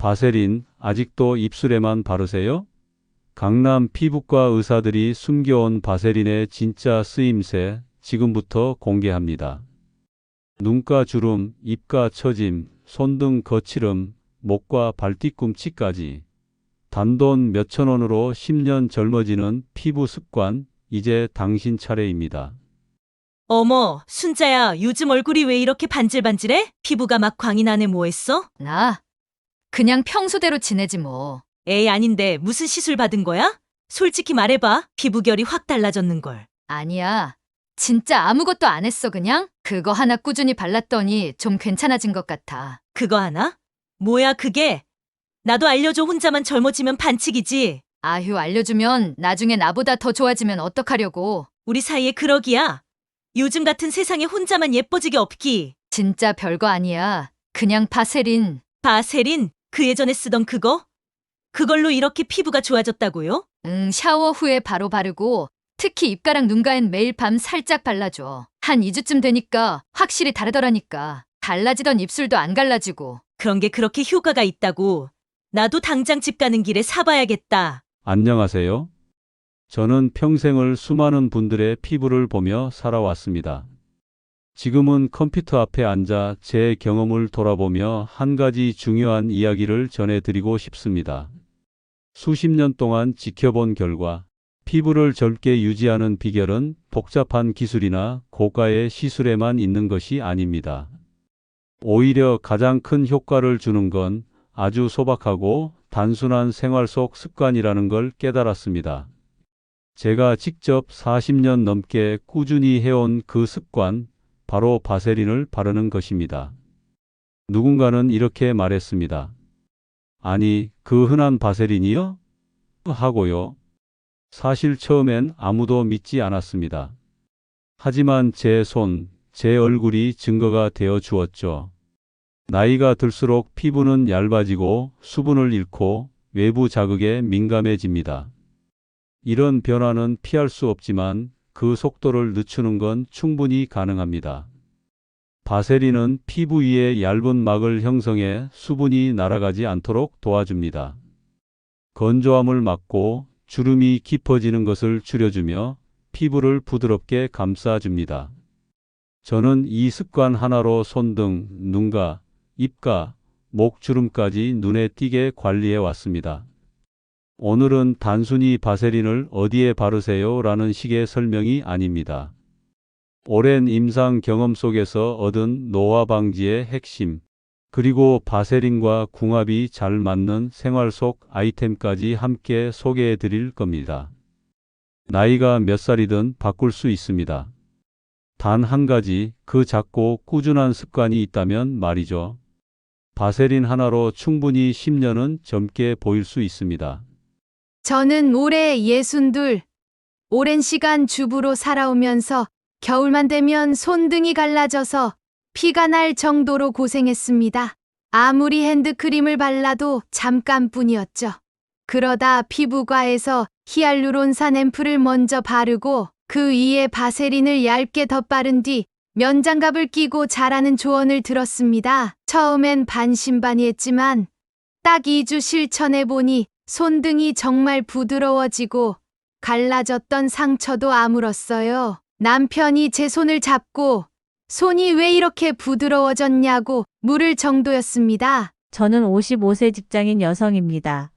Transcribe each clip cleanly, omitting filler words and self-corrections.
바세린 아직도 입술에만 바르세요? 강남 피부과 의사들이 숨겨온 바세린의 진짜 쓰임새 지금부터 공개합니다. 눈가 주름, 입가 처짐, 손등 거칠음, 목과 발뒤꿈치까지 단돈 몇천 원으로 10년 젊어지는 피부 습관, 이제 당신 차례입니다. 어머, 순자야, 요즘 얼굴이 왜 이렇게 반질반질해? 피부가 막 광이 나네. 뭐 했어? 나 그냥 평소대로 지내지 뭐. 에이, 아닌데 무슨 시술 받은 거야? 솔직히 말해봐. 피부결이 확 달라졌는걸. 아니야. 진짜 아무것도 안 했어 그냥. 그거 하나 꾸준히 발랐더니 좀 괜찮아진 것 같아. 그거 하나? 뭐야 그게? 나도 알려줘. 혼자만 젊어지면 반칙이지. 아휴 알려주면 나중에 나보다 더 좋아지면 어떡하려고. 우리 사이에 그러기야. 요즘 같은 세상에 혼자만 예뻐지게 없기. 진짜 별거 아니야. 그냥 바세린. 바세린? 그 예전에 쓰던 그거? 그걸로 이렇게 피부가 좋아졌다고요? 샤워 후에 바로 바르고 특히 입가랑 눈가엔 매일 밤 살짝 발라줘. 한 2주쯤 되니까 확실히 다르더라니까. 달라지던 입술도 안 갈라지고. 그런 게 그렇게 효과가 있다고. 나도 당장 집 가는 길에 사봐야겠다. 안녕하세요. 저는 평생을 수많은 분들의 피부를 보며 살아왔습니다. 지금은 컴퓨터 앞에 앉아 제 경험을 돌아보며 한 가지 중요한 이야기를 전해드리고 싶습니다. 수십 년 동안 지켜본 결과 피부를 젊게 유지하는 비결은 복잡한 기술이나 고가의 시술에만 있는 것이 아닙니다. 오히려 가장 큰 효과를 주는 건 아주 소박하고 단순한 생활 속 습관이라는 걸 깨달았습니다. 제가 직접 40년 넘게 꾸준히 해온 그 습관, 바로 바세린을 바르는 것입니다. 누군가는 이렇게 말했습니다. 아니, 그 흔한 바세린이요? 하고요. 사실 처음엔 아무도 믿지 않았습니다. 하지만 제 손, 제 얼굴이 증거가 되어 주었죠. 나이가 들수록 피부는 얇아지고 수분을 잃고 외부 자극에 민감해집니다. 이런 변화는 피할 수 없지만 그 속도를 늦추는 건 충분히 가능합니다. 바세린은 피부 위에 얇은 막을 형성해 수분이 날아가지 않도록 도와줍니다. 건조함을 막고 주름이 깊어지는 것을 줄여주며 피부를 부드럽게 감싸줍니다. 저는 이 습관 하나로 손등, 눈가, 입가, 목 주름까지 눈에 띄게 관리해 왔습니다. 오늘은 단순히 바세린을 어디에 바르세요? 라는 식의 설명이 아닙니다. 오랜 임상 경험 속에서 얻은 노화 방지의 핵심, 그리고 바세린과 궁합이 잘 맞는 생활 속 아이템까지 함께 소개해 드릴 겁니다. 나이가 몇 살이든 바꿀 수 있습니다. 단 한 가지, 그 작고 꾸준한 습관이 있다면 말이죠. 바세린 하나로 충분히 10년은 젊게 보일 수 있습니다. 저는 올해 62, 오랜 시간 주부로 살아오면서 겨울만 되면 손등이 갈라져서 피가 날 정도로 고생했습니다. 아무리 핸드크림을 발라도 잠깐뿐이었죠. 그러다 피부과에서 히알루론산 앰플을 먼저 바르고 그 위에 바세린을 얇게 덧바른 뒤 면장갑을 끼고 자라는 조언을 들었습니다. 처음엔 반신반의했지만 딱 2주 실천해보니 손등이 정말 부드러워지고 갈라졌던 상처도 아물었어요. 남편이 제 손을 잡고 손이 왜 이렇게 부드러워졌냐고 물을 정도였습니다. 저는 55세 직장인 여성입니다.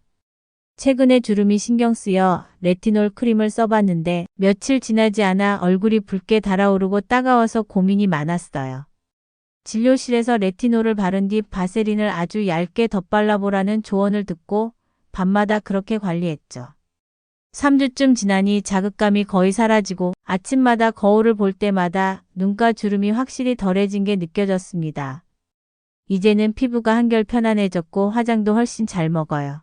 최근에 주름이 신경 쓰여 레티놀 크림을 써봤는데 며칠 지나지 않아 얼굴이 붉게 달아오르고 따가워서 고민이 많았어요. 진료실에서 레티놀을 바른 뒤 바세린을 아주 얇게 덧발라보라는 조언을 듣고 밤마다 그렇게 관리했죠. 3주쯤 지나니 자극감이 거의 사라지고 아침마다 거울을 볼 때마다 눈가 주름이 확실히 덜해진 게 느껴졌습니다. 이제는 피부가 한결 편안해졌고 화장도 훨씬 잘 먹어요.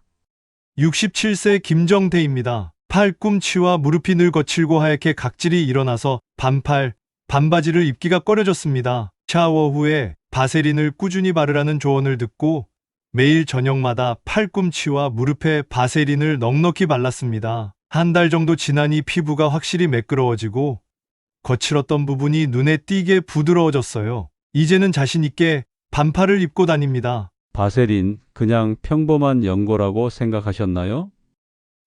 67세 김정대입니다. 팔꿈치와 무릎이 늘 거칠고 하얗게 각질이 일어나서 반팔, 반바지를 입기가 꺼려졌습니다. 샤워 후에 바세린을 꾸준히 바르라는 조언을 듣고 매일 저녁마다 팔꿈치와 무릎에 바세린을 넉넉히 발랐습니다. 한 달 정도 지나니 피부가 확실히 매끄러워지고 거칠었던 부분이 눈에 띄게 부드러워졌어요. 이제는 자신 있게 반팔을 입고 다닙니다. 바세린, 그냥 평범한 연고라고 생각하셨나요?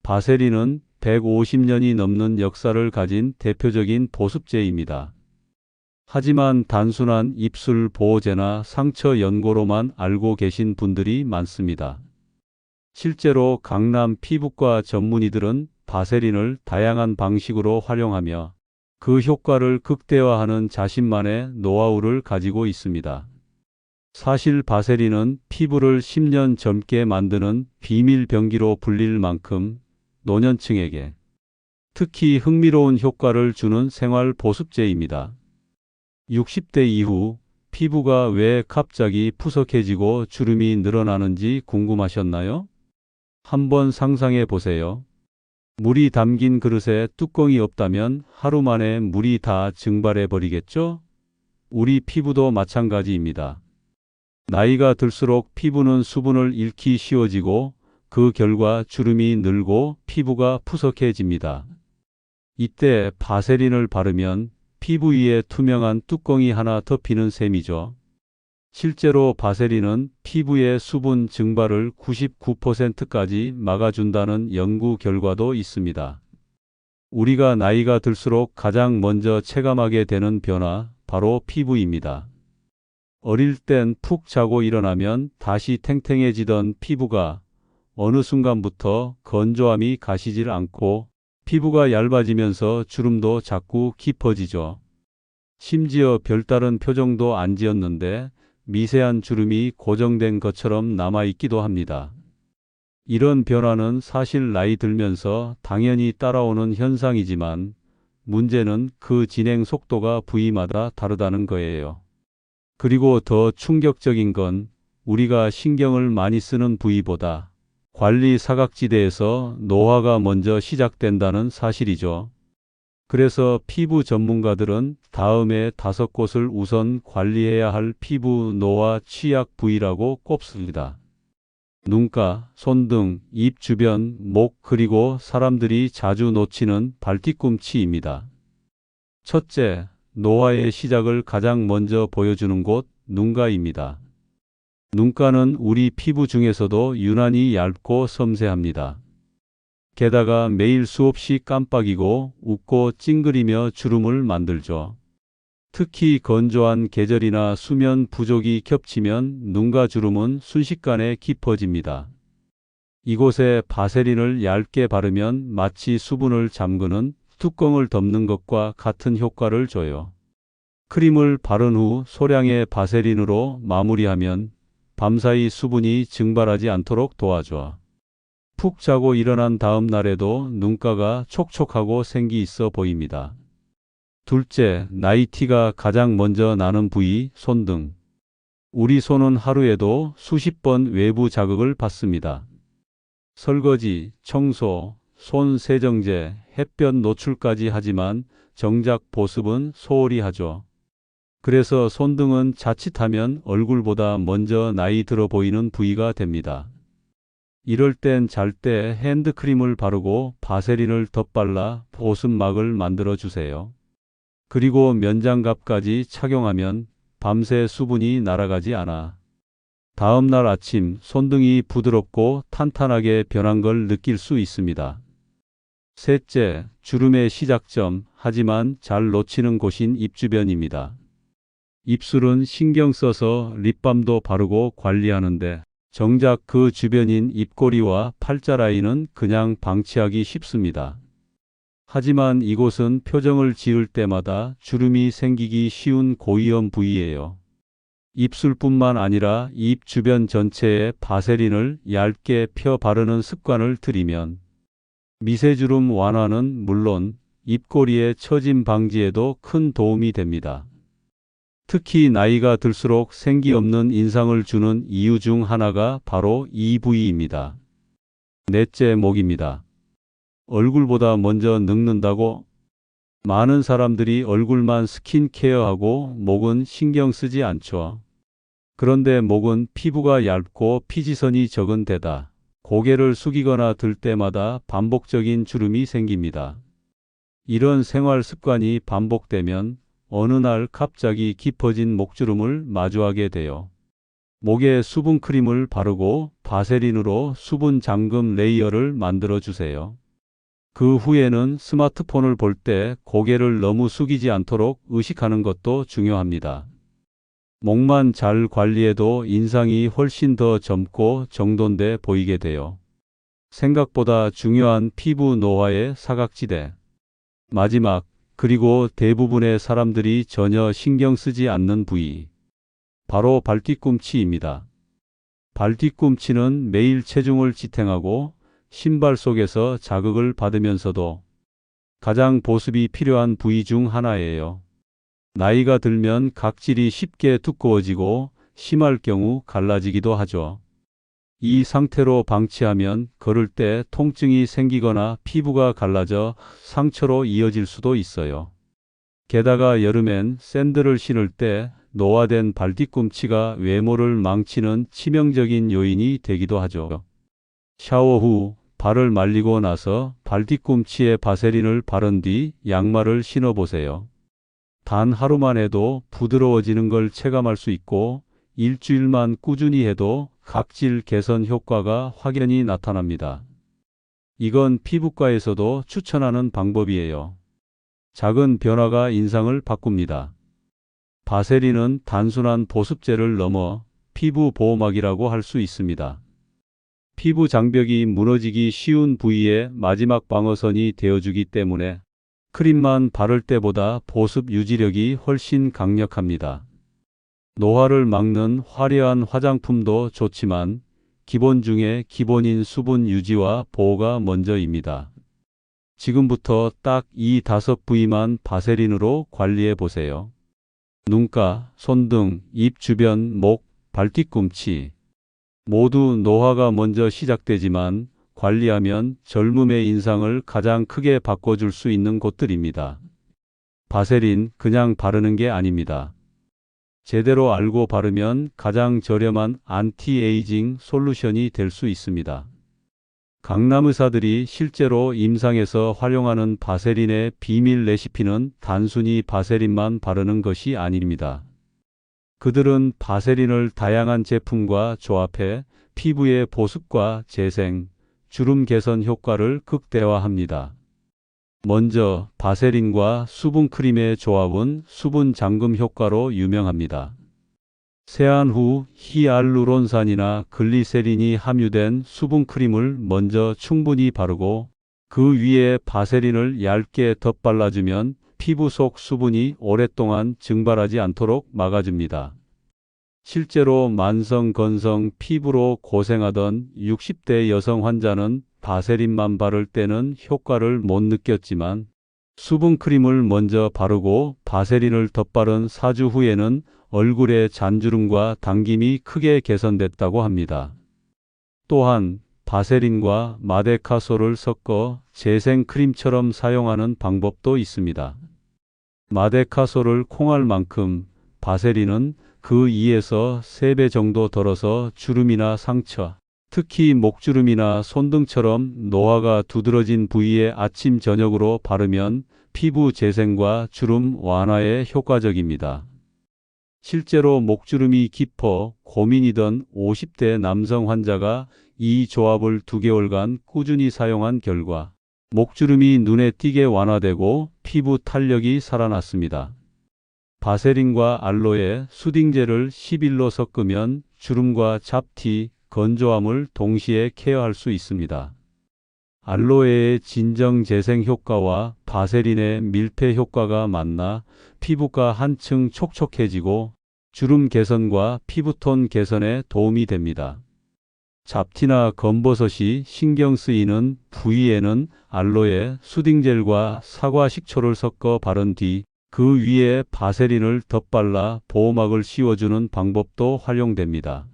바세린은 150년이 넘는 역사를 가진 대표적인 보습제입니다. 하지만 단순한 입술 보호제나 상처 연고로만 알고 계신 분들이 많습니다. 실제로 강남 피부과 전문의들은 바세린을 다양한 방식으로 활용하며 그 효과를 극대화하는 자신만의 노하우를 가지고 있습니다. 사실 바세린은 피부를 10년 젊게 만드는 비밀 병기로 불릴 만큼 노년층에게 특히 흥미로운 효과를 주는 생활 보습제입니다. 60대 이후 피부가 왜 갑자기 푸석해지고 주름이 늘어나는지 궁금하셨나요? 한번 상상해 보세요. 물이 담긴 그릇에 뚜껑이 없다면 하루 만에 물이 다 증발해 버리겠죠? 우리 피부도 마찬가지입니다. 나이가 들수록 피부는 수분을 잃기 쉬워지고 그 결과 주름이 늘고 피부가 푸석해집니다. 이때 바세린을 바르면 피부 위에 투명한 뚜껑이 하나 덮이는 셈이죠. 실제로 바세린은 피부의 수분 증발을 99%까지 막아준다는 연구 결과도 있습니다. 우리가 나이가 들수록 가장 먼저 체감하게 되는 변화, 바로 피부입니다. 어릴 땐 푹 자고 일어나면 다시 탱탱해지던 피부가 어느 순간부터 건조함이 가시질 않고 피부가 얇아지면서 주름도 자꾸 깊어지죠. 심지어 별다른 표정도 안 지었는데 미세한 주름이 고정된 것처럼 남아있기도 합니다. 이런 변화는 사실 나이 들면서 당연히 따라오는 현상이지만 문제는 그 진행 속도가 부위마다 다르다는 거예요. 그리고 더 충격적인 건 우리가 신경을 많이 쓰는 부위보다 관리 사각지대에서 노화가 먼저 시작된다는 사실이죠. 그래서 피부 전문가들은 다음에 5곳을 우선 관리해야 할 피부 노화 취약 부위라고 꼽습니다. 눈가, 손등, 입 주변, 목, 그리고 사람들이 자주 놓치는 발뒤꿈치입니다. 첫째, 노화의 시작을 가장 먼저 보여주는 곳, 눈가입니다. 눈가는 우리 피부 중에서도 유난히 얇고 섬세합니다. 게다가 매일 수없이 깜빡이고 웃고 찡그리며 주름을 만들죠. 특히 건조한 계절이나 수면 부족이 겹치면 눈가 주름은 순식간에 깊어집니다. 이곳에 바세린을 얇게 바르면 마치 수분을 잠그는 뚜껑을 덮는 것과 같은 효과를 줘요. 크림을 바른 후 소량의 바세린으로 마무리하면 밤사이 수분이 증발하지 않도록 도와줘. 푹 자고 일어난 다음 날에도 눈가가 촉촉하고 생기 있어 보입니다. 둘째, 나이티가 가장 먼저 나는 부위, 손등. 우리 손은 하루에도 수십 번 외부 자극을 받습니다. 설거지, 청소, 손 세정제, 햇볕 노출까지 하지만 정작 보습은 소홀히 하죠. 그래서 손등은 자칫하면 얼굴보다 먼저 나이 들어 보이는 부위가 됩니다. 이럴 땐 잘 때 핸드크림을 바르고 바세린을 덧발라 보습막을 만들어 주세요. 그리고 면장갑까지 착용하면 밤새 수분이 날아가지 않아 다음 날 아침 손등이 부드럽고 탄탄하게 변한 걸 느낄 수 있습니다. 셋째, 주름의 시작점, 하지만 잘 놓치는 곳인 입 주변입니다. 입술은 신경 써서 립밤도 바르고 관리하는데 정작 그 주변인 입꼬리와 팔자 라인은 그냥 방치하기 쉽습니다. 하지만 이곳은 표정을 지을 때마다 주름이 생기기 쉬운 고위험 부위예요. 입술뿐만 아니라 입 주변 전체에 바세린을 얇게 펴 바르는 습관을 들이면 미세주름 완화는 물론 입꼬리의 처짐 방지에도 큰 도움이 됩니다. 특히 나이가 들수록 생기 없는 인상을 주는 이유 중 하나가 바로 이 부위입니다. 넷째, 목입니다. 얼굴보다 먼저 늙는다고? 많은 사람들이 얼굴만 스킨케어하고 목은 신경 쓰지 않죠. 그런데 목은 피부가 얇고 피지선이 적은 데다 고개를 숙이거나 들 때마다 반복적인 주름이 생깁니다. 이런 생활 습관이 반복되면 어느 날 갑자기 깊어진 목주름을 마주하게 돼요. 목에 수분 크림을 바르고 바세린으로 수분 잠금 레이어를 만들어 주세요. 그 후에는 스마트폰을 볼 때 고개를 너무 숙이지 않도록 의식하는 것도 중요합니다. 목만 잘 관리해도 인상이 훨씬 더 젊고 정돈돼 보이게 돼요. 생각보다 중요한 피부 노화의 사각지대. 마지막, 그리고 대부분의 사람들이 전혀 신경 쓰지 않는 부위. 바로 발뒤꿈치입니다. 발뒤꿈치는 매일 체중을 지탱하고 신발 속에서 자극을 받으면서도 가장 보습이 필요한 부위 중 하나예요. 나이가 들면 각질이 쉽게 두꺼워지고 심할 경우 갈라지기도 하죠. 이 상태로 방치하면 걸을 때 통증이 생기거나 피부가 갈라져 상처로 이어질 수도 있어요. 게다가 여름엔 샌들을 신을 때 노화된 발뒤꿈치가 외모를 망치는 치명적인 요인이 되기도 하죠. 샤워 후 발을 말리고 나서 발뒤꿈치에 바세린을 바른 뒤 양말을 신어보세요. 단 하루만 해도 부드러워지는 걸 체감할 수 있고 일주일만 꾸준히 해도 각질 개선 효과가 확연히 나타납니다. 이건 피부과에서도 추천하는 방법이에요. 작은 변화가 인상을 바꿉니다. 바세린은 단순한 보습제를 넘어 피부 보호막이라고 할 수 있습니다. 피부 장벽이 무너지기 쉬운 부위의 마지막 방어선이 되어주기 때문에 크림만 바를 때보다 보습 유지력이 훨씬 강력합니다. 노화를 막는 화려한 화장품도 좋지만 기본 중에 기본인 수분 유지와 보호가 먼저입니다. 지금부터 딱 이 5부위만 바세린으로 관리해 보세요. 눈가, 손등, 입 주변, 목, 발뒤꿈치. 모두 노화가 먼저 시작되지만 관리하면 젊음의 인상을 가장 크게 바꿔줄 수 있는 곳들입니다. 바세린 그냥 바르는 게 아닙니다. 제대로 알고 바르면 가장 저렴한 안티에이징 솔루션이 될 수 있습니다. 강남 의사들이 실제로 임상에서 활용하는 바세린의 비밀 레시피는 단순히 바세린만 바르는 것이 아닙니다. 그들은 바세린을 다양한 제품과 조합해 피부의 보습과 재생, 주름 개선 효과를 극대화합니다. 먼저 바세린과 수분크림의 조합은 수분 잠금 효과로 유명합니다. 세안 후 히알루론산이나 글리세린이 함유된 수분크림을 먼저 충분히 바르고 그 위에 바세린을 얇게 덧발라주면 피부 속 수분이 오랫동안 증발하지 않도록 막아줍니다. 실제로 만성 건성 피부로 고생하던 60대 여성 환자는 바세린만 바를 때는 효과를 못 느꼈지만 수분크림을 먼저 바르고 바세린을 덧바른 4주 후에는 얼굴의 잔주름과 당김이 크게 개선됐다고 합니다. 또한 바세린과 마데카솔을 섞어 재생크림처럼 사용하는 방법도 있습니다. 마데카솔을 콩알만큼, 바세린은 그 2에서 3배 정도 덜어서 주름이나 상처, 특히 목주름이나 손등처럼 노화가 두드러진 부위에 아침 저녁으로 바르면 피부 재생과 주름 완화에 효과적입니다. 실제로 목주름이 깊어 고민이던 50대 남성 환자가 이 조합을 2개월간 꾸준히 사용한 결과 목주름이 눈에 띄게 완화되고 피부 탄력이 살아났습니다. 바세린과 알로에 수딩젤을 10일로 섞으면 주름과 잡티, 건조함을 동시에 케어할 수 있습니다. 알로에의 진정 재생 효과와 바세린의 밀폐 효과가 만나 피부가 한층 촉촉해지고 주름 개선과 피부톤 개선에 도움이 됩니다. 잡티나 검버섯이 신경 쓰이는 부위에는 알로에 수딩젤과 사과 식초를 섞어 바른 뒤 그 위에 바세린을 덧발라 보호막을 씌워주는 방법도 활용됩니다.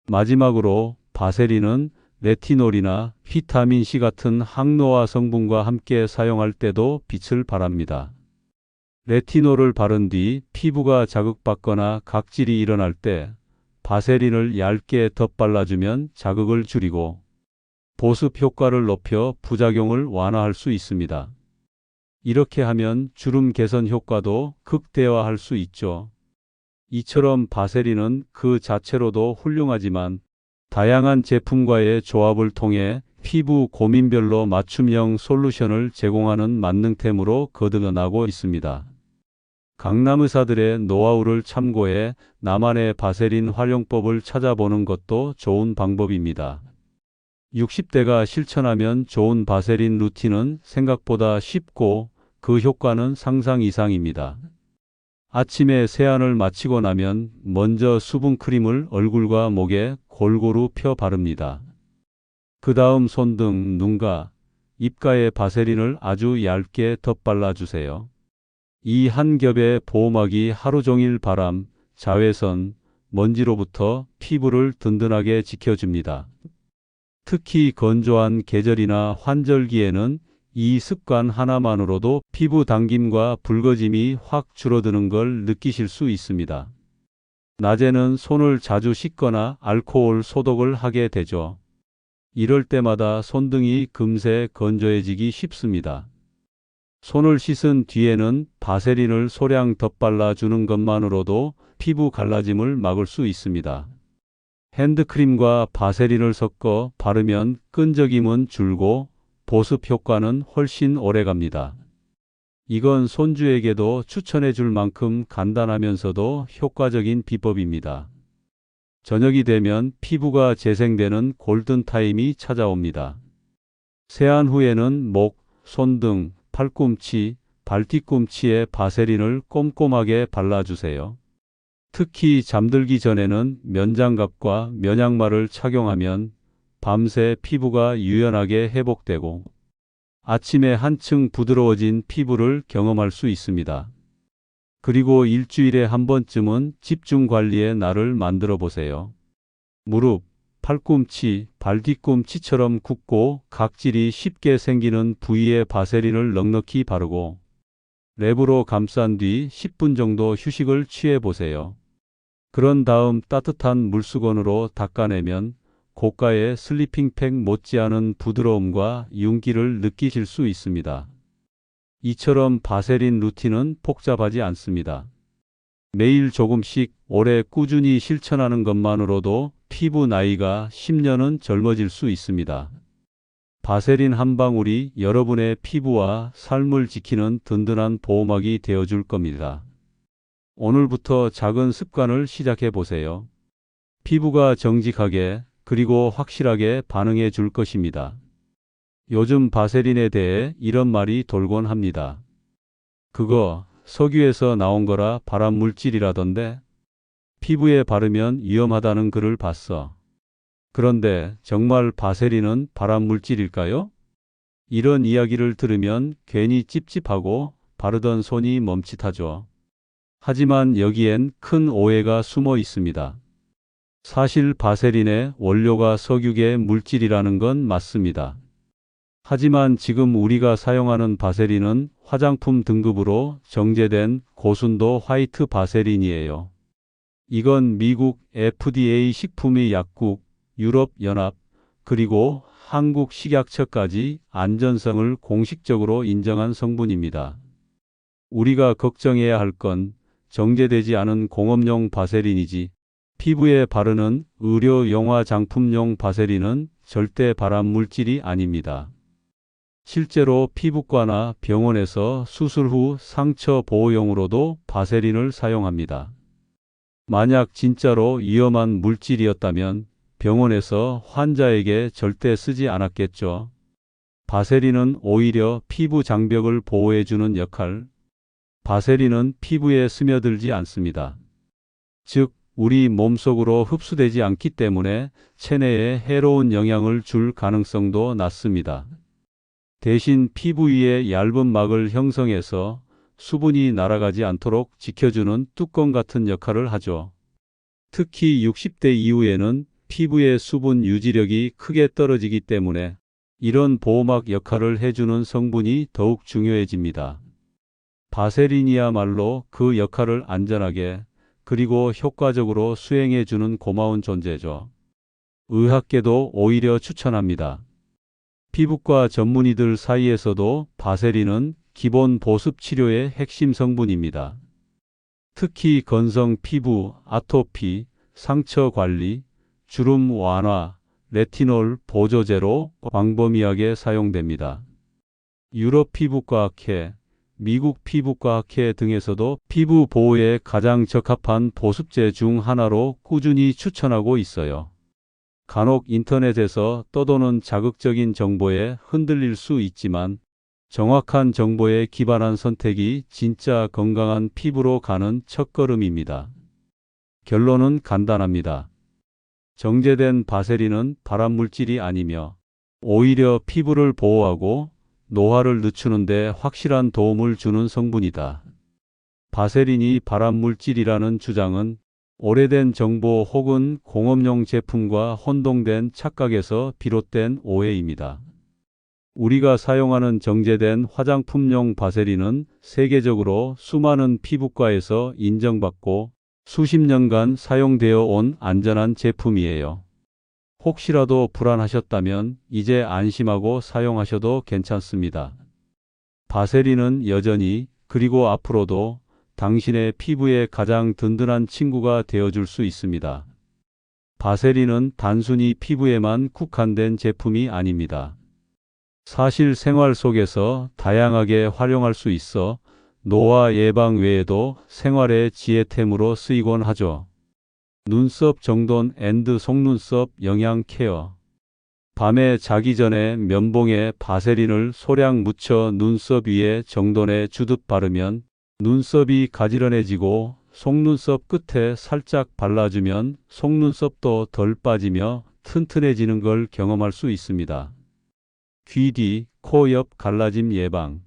마지막으로 바세린은 레티놀이나 비타민C 같은 항노화 성분과 함께 사용할 때도 빛을 발합니다. 레티놀을 바른 뒤 피부가 자극받거나 각질이 일어날 때 바세린을 얇게 덧발라주면 자극을 줄이고 보습 효과를 높여 부작용을 완화할 수 있습니다. 이렇게 하면 주름 개선 효과도 극대화할 수 있죠. 이처럼 바세린은 그 자체로도 훌륭하지만 다양한 제품과의 조합을 통해 피부 고민별로 맞춤형 솔루션을 제공하는 만능템으로 거듭나고 있습니다. 강남 의사들의 노하우를 참고해 나만의 바세린 활용법을 찾아보는 것도 좋은 방법입니다. 60대가 실천하면 좋은 바세린 루틴은 생각보다 쉽고 그 효과는 상상 이상입니다. 아침에 세안을 마치고 나면 먼저 수분 크림을 얼굴과 목에 골고루 펴 바릅니다. 그 다음 손등, 눈가, 입가에 바세린을 아주 얇게 덧발라 주세요. 이 한 겹의 보호막이 하루 종일 바람, 자외선, 먼지로부터 피부를 든든하게 지켜줍니다. 특히 건조한 계절이나 환절기에는 이 습관 하나만으로도 피부 당김과 붉어짐이 확 줄어드는 걸 느끼실 수 있습니다. 낮에는 손을 자주 씻거나 알코올 소독을 하게 되죠. 이럴 때마다 손등이 금세 건조해지기 쉽습니다. 손을 씻은 뒤에는 바세린을 소량 덧발라 주는 것만으로도 피부 갈라짐을 막을 수 있습니다. 핸드크림과 바세린을 섞어 바르면 끈적임은 줄고 보습 효과는 훨씬 오래갑니다. 이건 손주에게도 추천해 줄 만큼 간단하면서도 효과적인 비법입니다. 저녁이 되면 피부가 재생되는 골든타임이 찾아옵니다. 세안 후에는 목, 손등, 팔꿈치, 발뒤꿈치에 바세린을 꼼꼼하게 발라주세요. 특히 잠들기 전에는 면장갑과 면양말을 착용하면 밤새 피부가 유연하게 회복되고 아침에 한층 부드러워진 피부를 경험할 수 있습니다. 그리고 일주일에 한 번쯤은 집중 관리의 날을 만들어 보세요. 무릎, 팔꿈치, 발뒤꿈치처럼 굽고 각질이 쉽게 생기는 부위에 바세린을 넉넉히 바르고 랩으로 감싼 뒤 10분 정도 휴식을 취해 보세요. 그런 다음 따뜻한 물수건으로 닦아내면 고가의 슬리핑팩 못지않은 부드러움과 윤기를 느끼실 수 있습니다. 이처럼 바세린 루틴은 복잡하지 않습니다. 매일 조금씩 오래 꾸준히 실천하는 것만으로도 피부 나이가 10년은 젊어질 수 있습니다. 바세린 한 방울이 여러분의 피부와 삶을 지키는 든든한 보호막이 되어줄 겁니다. 오늘부터 작은 습관을 시작해 보세요. 피부가 정직하게 그리고 확실하게 반응해 줄 것입니다. 요즘 바세린에 대해 이런 말이 돌곤 합니다. 그거 석유에서 나온 거라 발암 물질이라던데 피부에 바르면 위험하다는 글을 봤어. 그런데 정말 바세린은 발암 물질일까요? 이런 이야기를 들으면 괜히 찝찝하고 바르던 손이 멈칫하죠. 하지만 여기엔 큰 오해가 숨어 있습니다. 사실 바세린의 원료가 석유계 물질이라는 건 맞습니다. 하지만 지금 우리가 사용하는 바세린은 화장품 등급으로 정제된 고순도 화이트 바세린이에요. 이건 미국 FDA 식품의 약국, 유럽연합, 그리고 한국 식약처까지 안전성을 공식적으로 인정한 성분입니다. 우리가 걱정해야 할 건 정제되지 않은 공업용 바세린이지 피부에 바르는 의료 용화 장품용 바세린은 절대 발암 물질이 아닙니다. 실제로 피부과나 병원에서 수술 후 상처 보호용으로도 바세린을 사용합니다. 만약 진짜로 위험한 물질이었다면 병원에서 환자에게 절대 쓰지 않았겠죠. 바세린은 오히려 피부 장벽을 보호해주는 역할, 바세린은 피부에 스며들지 않습니다. 즉, 우리 몸속으로 흡수되지 않기 때문에 체내에 해로운 영향을 줄 가능성도 낮습니다. 대신 피부 위에 얇은 막을 형성해서 수분이 날아가지 않도록 지켜주는 뚜껑 같은 역할을 하죠. 특히 60대 이후에는 피부의 수분 유지력이 크게 떨어지기 때문에 이런 보호막 역할을 해주는 성분이 더욱 중요해집니다. 바세린이야말로 그 역할을 안전하게 그리고 효과적으로 수행해주는 고마운 존재죠. 의학계도 오히려 추천합니다. 피부과 전문의들 사이에서도 바세린은 기본 보습 치료의 핵심 성분입니다. 특히 건성 피부, 아토피, 상처 관리, 주름 완화, 레티놀 보조제로 광범위하게 사용됩니다. 유럽 피부과학회, 미국 피부과학회 등에서도 피부 보호에 가장 적합한 보습제 중 하나로 꾸준히 추천하고 있어요. 간혹 인터넷에서 떠도는 자극적인 정보에 흔들릴 수 있지만 정확한 정보에 기반한 선택이 진짜 건강한 피부로 가는 첫걸음입니다. 결론은 간단합니다. 정제된 바세린은 발암물질이 아니며 오히려 피부를 보호하고 노화를 늦추는 데 확실한 도움을 주는 성분이다. 바세린이 발암물질이라는 주장은 오래된 정보 혹은 공업용 제품과 혼동된 착각에서 비롯된 오해입니다. 우리가 사용하는 정제된 화장품용 바세린은 세계적으로 수많은 피부과에서 인정받고 수십 년간 사용되어 온 안전한 제품이에요. 혹시라도 불안하셨다면 이제 안심하고 사용하셔도 괜찮습니다. 바세린은 여전히 그리고 앞으로도 당신의 피부에 가장 든든한 친구가 되어줄 수 있습니다. 바세린은 단순히 피부에만 국한된 제품이 아닙니다. 사실 생활 속에서 다양하게 활용할 수 있어 노화 예방 외에도 생활의 지혜템으로 쓰이곤 하죠. 눈썹 정돈 앤드 속눈썹 영양 케어. 밤에 자기 전에 면봉에 바세린을 소량 묻혀 눈썹 위에 정돈해 주듯 바르면 눈썹이 가지런해지고 속눈썹 끝에 살짝 발라주면 속눈썹도 덜 빠지며 튼튼해지는 걸 경험할 수 있습니다. 귀 뒤, 코 옆 갈라짐 예방.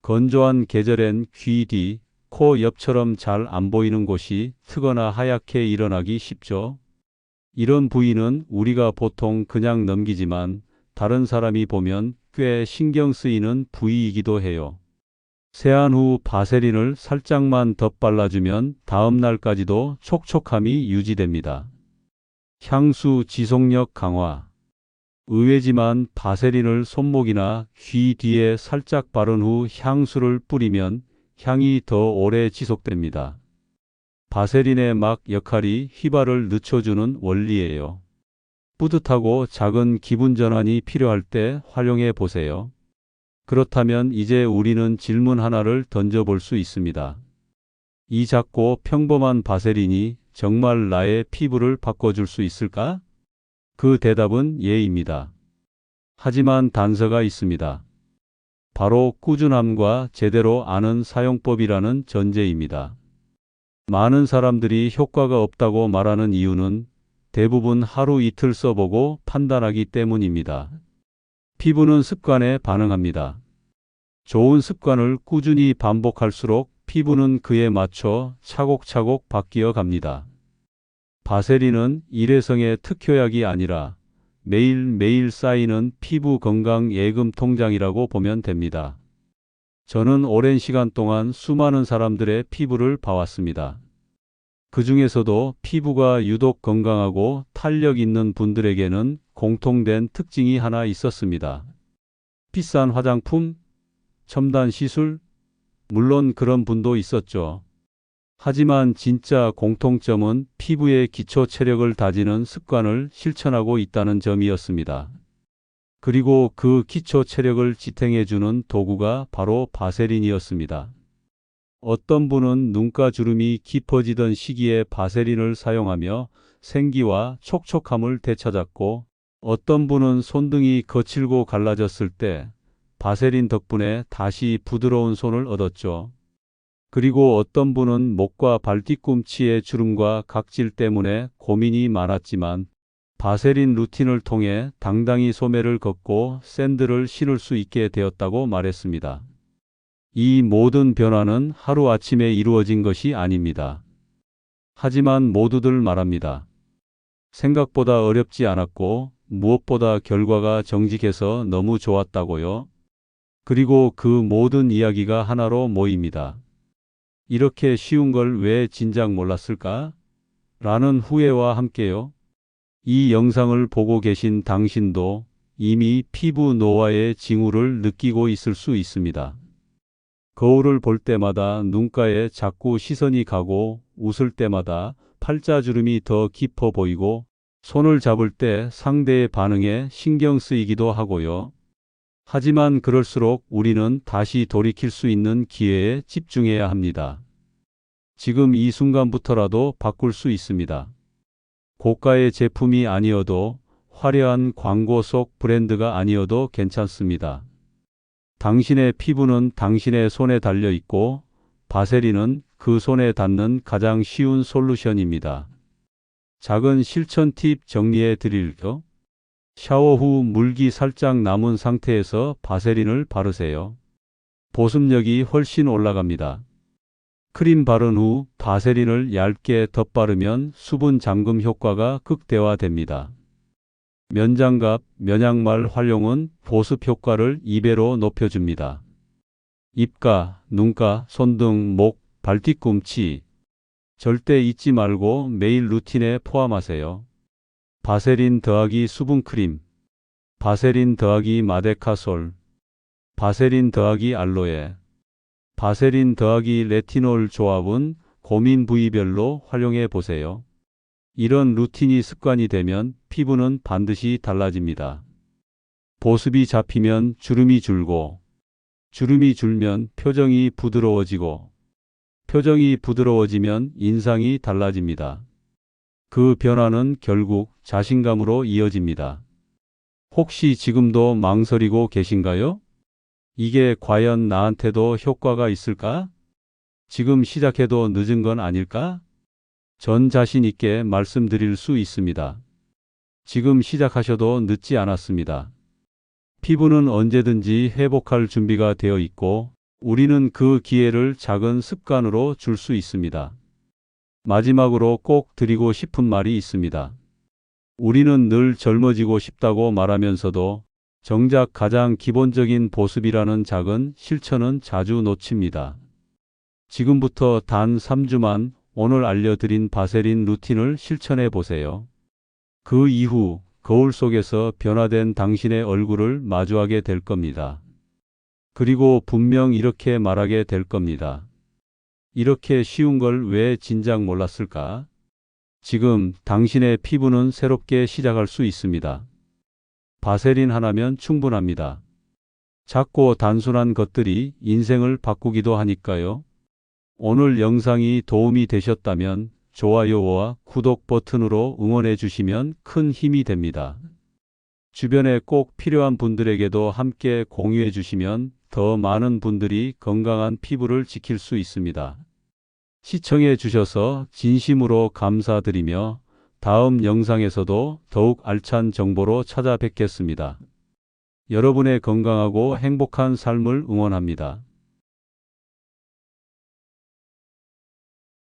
건조한 계절엔 귀 뒤, 코 옆처럼 잘 안 보이는 곳이 트거나 하얗게 일어나기 쉽죠. 이런 부위는 우리가 보통 그냥 넘기지만 다른 사람이 보면 꽤 신경 쓰이는 부위이기도 해요. 세안 후 바세린을 살짝만 덧발라주면 다음 날까지도 촉촉함이 유지됩니다. 향수 지속력 강화. 의외지만 바세린을 손목이나 귀 뒤에 살짝 바른 후 향수를 뿌리면 향이 더 오래 지속됩니다. 바세린의 막 역할이 휘발을 늦춰주는 원리예요. 뿌듯하고 작은 기분 전환이 필요할 때 활용해 보세요. 그렇다면 이제 우리는 질문 하나를 던져볼 수 있습니다. 이 작고 평범한 바세린이 정말 나의 피부를 바꿔줄 수 있을까? 그 대답은 예입니다. 하지만 단서가 있습니다. 바로 꾸준함과 제대로 아는 사용법이라는 전제입니다. 많은 사람들이 효과가 없다고 말하는 이유는 대부분 하루 이틀 써보고 판단하기 때문입니다. 피부는 습관에 반응합니다. 좋은 습관을 꾸준히 반복할수록 피부는 그에 맞춰 차곡차곡 바뀌어 갑니다. 바세린은 일회성의 특효약이 아니라 매일매일 쌓이는 피부 건강 예금 통장이라고 보면 됩니다. 저는 오랜 시간 동안 수많은 사람들의 피부를 봐왔습니다. 그 중에서도 피부가 유독 건강하고 탄력 있는 분들에게는 공통된 특징이 하나 있었습니다. 비싼 화장품, 첨단 시술, 물론 그런 분도 있었죠. 하지만 진짜 공통점은 피부의 기초 체력을 다지는 습관을 실천하고 있다는 점이었습니다. 그리고 그 기초 체력을 지탱해주는 도구가 바로 바세린이었습니다. 어떤 분은 눈가 주름이 깊어지던 시기에 바세린을 사용하며 생기와 촉촉함을 되찾았고, 어떤 분은 손등이 거칠고 갈라졌을 때 바세린 덕분에 다시 부드러운 손을 얻었죠. 그리고 어떤 분은 목과 발뒤꿈치의 주름과 각질 때문에 고민이 많았지만 바세린 루틴을 통해 당당히 소매를 걷고 샌들을 신을 수 있게 되었다고 말했습니다. 이 모든 변화는 하루아침에 이루어진 것이 아닙니다. 하지만 모두들 말합니다. 생각보다 어렵지 않았고 무엇보다 결과가 정직해서 너무 좋았다고요. 그리고 그 모든 이야기가 하나로 모입니다. 이렇게 쉬운 걸 왜 진작 몰랐을까? 라는 후회와 함께요. 이 영상을 보고 계신 당신도 이미 피부 노화의 징후를 느끼고 있을 수 있습니다. 거울을 볼 때마다 눈가에 자꾸 시선이 가고 웃을 때마다 팔자주름이 더 깊어 보이고 손을 잡을 때 상대의 반응에 신경 쓰이기도 하고요. 하지만 그럴수록 우리는 다시 돌이킬 수 있는 기회에 집중해야 합니다. 지금 이 순간부터라도 바꿀 수 있습니다. 고가의 제품이 아니어도 화려한 광고 속 브랜드가 아니어도 괜찮습니다. 당신의 피부는 당신의 손에 달려 있고 바세린은 그 손에 닿는 가장 쉬운 솔루션입니다. 작은 실천 팁 정리해 드릴게요. 샤워 후 물기 살짝 남은 상태에서 바세린을 바르세요. 보습력이 훨씬 올라갑니다. 크림 바른 후 바세린을 얇게 덧바르면 수분 잠금 효과가 극대화됩니다. 면장갑, 면양말 활용은 보습 효과를 2배로 높여줍니다. 입가, 눈가, 손등, 목, 발뒤꿈치. 절대 잊지 말고 매일 루틴에 포함하세요. 바세린 더하기 수분크림, 바세린 더하기 마데카솔, 바세린 더하기 알로에, 바세린 더하기 레티놀 조합은 고민 부위별로 활용해 보세요. 이런 루틴이 습관이 되면 피부는 반드시 달라집니다. 보습이 잡히면 주름이 줄고, 주름이 줄면 표정이 부드러워지고, 표정이 부드러워지면 인상이 달라집니다. 그 변화는 결국 자신감으로 이어집니다. 혹시 지금도 망설이고 계신가요? 이게 과연 나한테도 효과가 있을까? 지금 시작해도 늦은 건 아닐까? 전 자신 있게 말씀드릴 수 있습니다. 지금 시작하셔도 늦지 않았습니다. 피부는 언제든지 회복할 준비가 되어 있고 우리는 그 기회를 작은 습관으로 줄 수 있습니다. 마지막으로 꼭 드리고 싶은 말이 있습니다. 우리는 늘 젊어지고 싶다고 말하면서도 정작 가장 기본적인 보습이라는 작은 실천은 자주 놓칩니다. 지금부터 단 3주만 오늘 알려드린 바세린 루틴을 실천해 보세요. 그 이후 거울 속에서 변화된 당신의 얼굴을 마주하게 될 겁니다. 그리고 분명 이렇게 말하게 될 겁니다. 이렇게 쉬운 걸 왜 진작 몰랐을까? 지금 당신의 피부는 새롭게 시작할 수 있습니다. 바세린 하나면 충분합니다. 작고 단순한 것들이 인생을 바꾸기도 하니까요. 오늘 영상이 도움이 되셨다면 좋아요와 구독 버튼으로 응원해 주시면 큰 힘이 됩니다. 주변에 꼭 필요한 분들에게도 함께 공유해 주시면 더 많은 분들이 건강한 피부를 지킬 수 있습니다. 시청해 주셔서 진심으로 감사드리며 다음 영상에서도 더욱 알찬 정보로 찾아뵙겠습니다. 여러분의 건강하고 행복한 삶을 응원합니다.